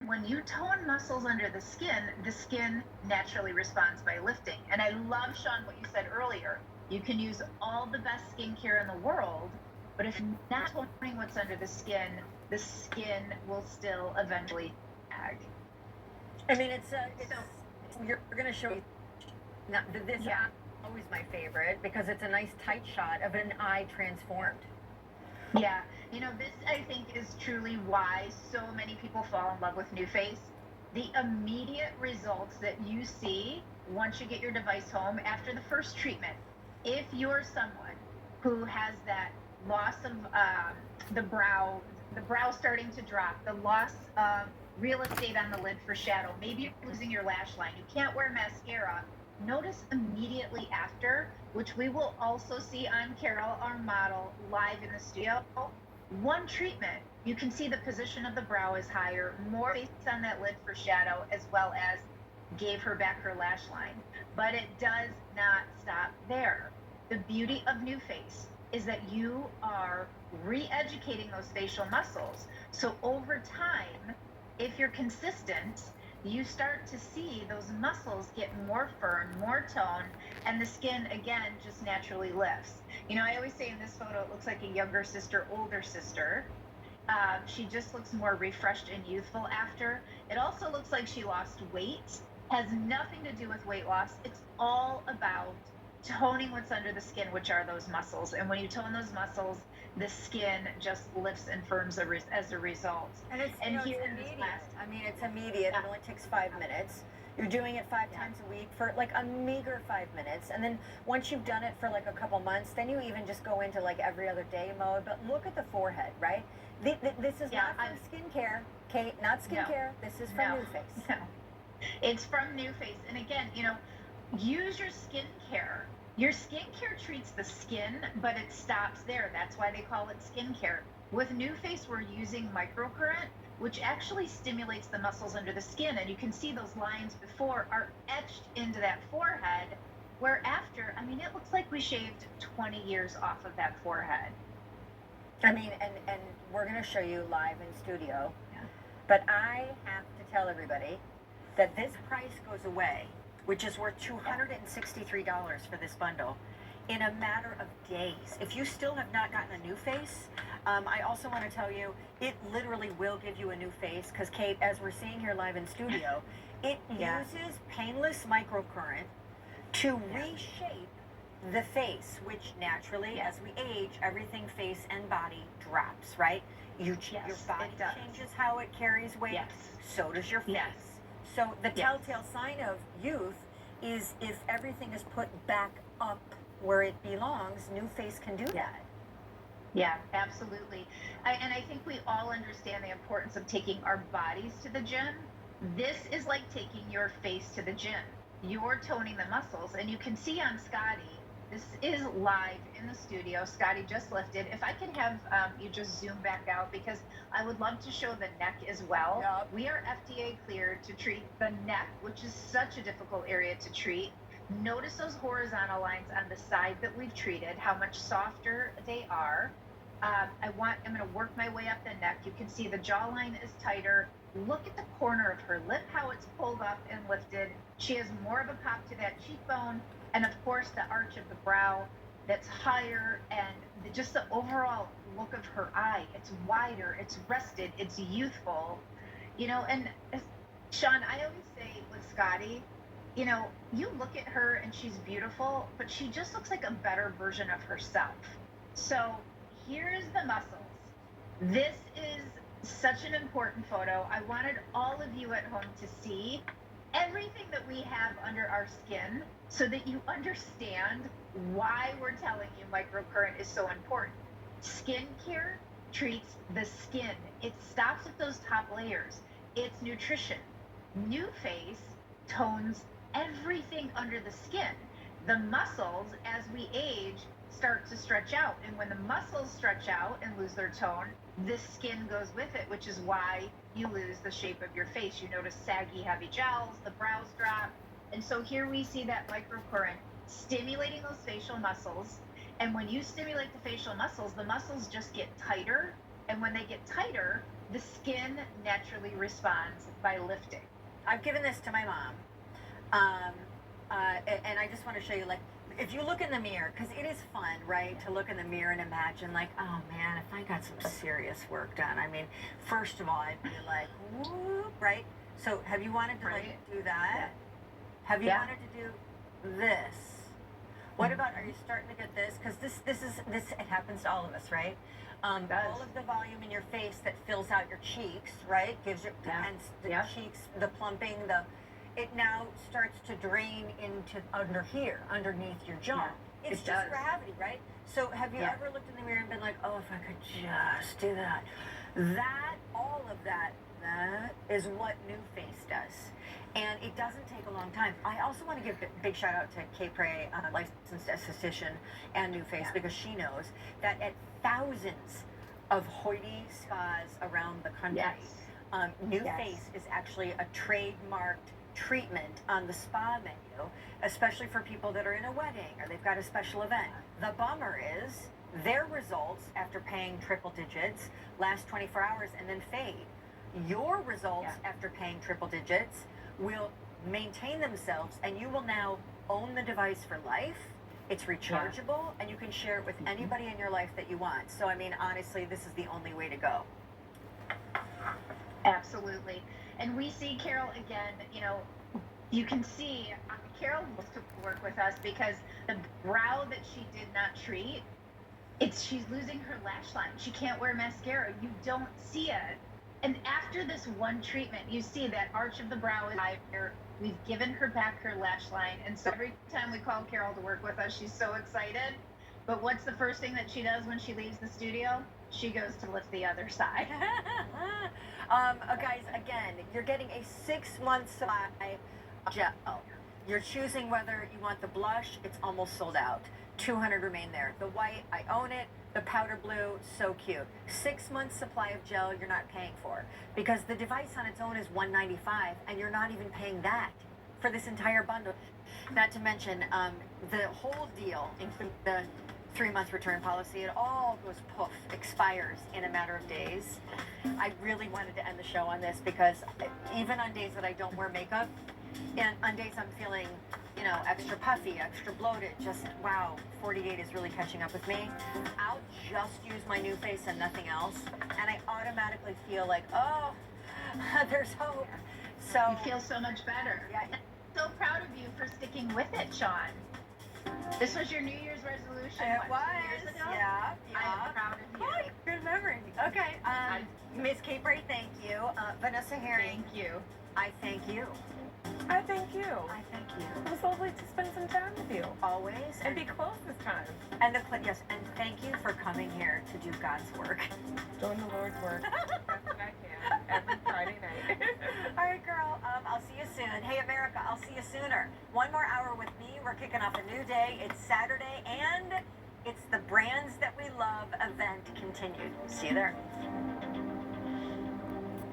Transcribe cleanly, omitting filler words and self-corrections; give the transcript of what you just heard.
when you tone muscles under the skin naturally responds by lifting. And I love, Sean, what you said earlier. You can use all the best skincare in the world, but if you're not toning what's under the skin will still eventually sag. I mean, it's So, you're going to show you. Now, this yeah. is always my favorite because it's a nice tight shot of an eye transformed. Yeah, this I think is truly why so many people fall in love with NuFace. The immediate results that you see once you get your device home after the first treatment. If you're someone who has that loss of the brow starting to drop, the loss of real estate on the lid for shadow, maybe you're losing your lash line, you can't wear mascara, notice immediately after, which we will also see on Carol, our model, live in the studio. One treatment, you can see the position of the brow is higher, more face on that lid for shadow, as well as gave her back her lash line. But it does not stop there. The beauty of NuFace is that you are re-educating those facial muscles. So over time, if you're consistent, you start to see those muscles get more firm, more tone, and the skin again just naturally lifts. I always say in this photo, it looks like a younger sister, older sister. She just looks more refreshed and youthful after. It also looks like she lost weight. Has nothing to do with weight loss. It's all about toning what's under the skin, which are those muscles. And when you tone those muscles, the skin just lifts and firms as a result. And it's immediate. I mean, it's immediate. Yeah. It only takes 5 minutes. You're doing it five times a week for like a meager 5 minutes. And then once you've done it for like a couple months, then you even just go into like every other day mode. But look at the forehead, right? This is not from skincare, Kate, not skincare. No. This is from NuFace. No. It's from NuFace. And again, use your skincare. Your skincare treats the skin, but it stops there. That's why they call it skincare. With NuFace, we're using microcurrent, which actually stimulates the muscles under the skin. And you can see those lines before are etched into that forehead, where after, I mean, it looks like we shaved 20 years off of that forehead. I mean, and we're going to show you live in studio. Yeah. But I have to tell everybody that this price goes away, which is worth $263 for this bundle, in a matter of days. If you still have not gotten a NuFace, I also want to tell you, it literally will give you a new face, because Kate, as we're seeing here live in studio, it uses painless microcurrent to reshape the face, which naturally, as we age, everything face and body drops, right? Your body changes how it carries weight, so does your face. So the telltale sign of youth is if everything is put back up where it belongs, NuFace can do that. Yeah, absolutely. And I think we all understand the importance of taking our bodies to the gym. This is like taking your face to the gym. You're toning the muscles, and you can see on Scotty, this is live in the studio. Scotty just lifted. If I can have you just zoom back out, because I would love to show the neck as well. Yep. We are FDA cleared to treat the neck, which is such a difficult area to treat. Notice those horizontal lines on the side that we've treated, how much softer they are. I'm going to work my way up the neck. You can see the jawline is tighter. Look at the corner of her lip, how it's pulled up and lifted. She has more of a pop to that cheekbone. And of course, the arch of the brow that's higher, and just the overall look of her eye. It's wider, it's rested, it's youthful. And Sean, I always say with Scotty, you look at her and she's beautiful, but she just looks like a better version of herself. So here's the muscles. This is such an important photo. I wanted all of you at home to see everything that we have under our skin so that you understand why we're telling you microcurrent is so important. Skincare treats the skin. It stops at those top layers. It's nutrition. NuFace tones everything under the skin. The muscles, as we age, start to stretch out. And when the muscles stretch out and lose their tone, the skin goes with it, which is why you lose the shape of your face. You notice saggy, heavy jowls, the brows drop. And so here we see that microcurrent stimulating those facial muscles. And when you stimulate the facial muscles just get tighter And when they get tighter, the skin naturally responds by lifting. I've given this to my mom, um, and I just want to show you, like, if you look in the mirror, because it is fun, right, to look in the mirror and imagine, like, oh man, if I got some serious work done. I mean, first of all, I'd be like, whoop, right? So, have you wanted to like Right. do that? Have you Yeah. wanted to do this? What about? Are you starting to get this? Because this it happens to all of us, right? It does. All of the volume in your face that fills out your cheeks, right? Gives you Yeah. and the Yeah. cheeks, the plumping, it now starts to drain into under here, underneath your jaw. Yeah, It's it just does. gravity, right? So have you Yeah. ever looked in the mirror and been like, oh, if I could just do that? All of that is what New Face does. And it doesn't take a long time. I also want to give a big shout out to Kay Prey, licensed esthetician and New Face, Yeah. because she knows that at thousands of hoity spas around the country, Yes. New Yes. Face is actually a trademarked treatment on the spa menu, especially for people that are in a wedding or they've got a special event. The bummer is their results after paying triple digits last 24 hours and then fade. Your results Yeah. after paying triple digits will maintain themselves, and you will now own the device for life. It's rechargeable, and you can share it with anybody in your life that you want. So, I mean, honestly, this is the only way to go. Absolutely. And we see Carol again, you can see Carol wants to work with us because the brow that she did not treat, she's losing her lash line. She can't wear mascara. You don't see it. And after this one treatment, you see that arch of the brow is higher. We've given her back her lash line. And so every time we call Carol to work with us, she's so excited. But what's the first thing that she does when she leaves the studio? She goes to lift the other side. Guys, again, you're getting a 6-month supply of gel. You're choosing whether you want the blush. It's almost sold out. 200 remain there. The white, I own it. The powder blue, so cute. 6 months supply of gel you're not paying for, because the device on its own is $195, and you're not even paying that for this entire bundle. Not to mention, the whole deal, including the 3-month return policy, it all goes poof, expires in a matter of days. I really wanted to end the show on this, because even on days that I don't wear makeup, and on days I'm feeling, extra puffy, extra bloated, just wow, 48 is really catching up with me. I'll just use my New Face and nothing else, and I automatically feel like, oh, there's hope. So You feel so much better. yeah, I'm so proud of you for sticking with it, Sean. This was your New Year's resolution. it what, was. 2 years ago? Yeah. I am proud of you. Oh, good memory. Okay, Ms. Kay Bray, thank you. Vanessa Herring, Thank you. I thank you. I thank you. I thank you. It was lovely to spend some time with you Always. and be close this time. And yes, and thank you for coming here to do God's work. Doing the Lord's work as best that I can every Friday night. All right, girl. I'll see you soon. Hey, America, I'll see you sooner. 1 more hour with me. We're kicking off a new day. It's Saturday, and it's the Brands That We Love event continued. See you there.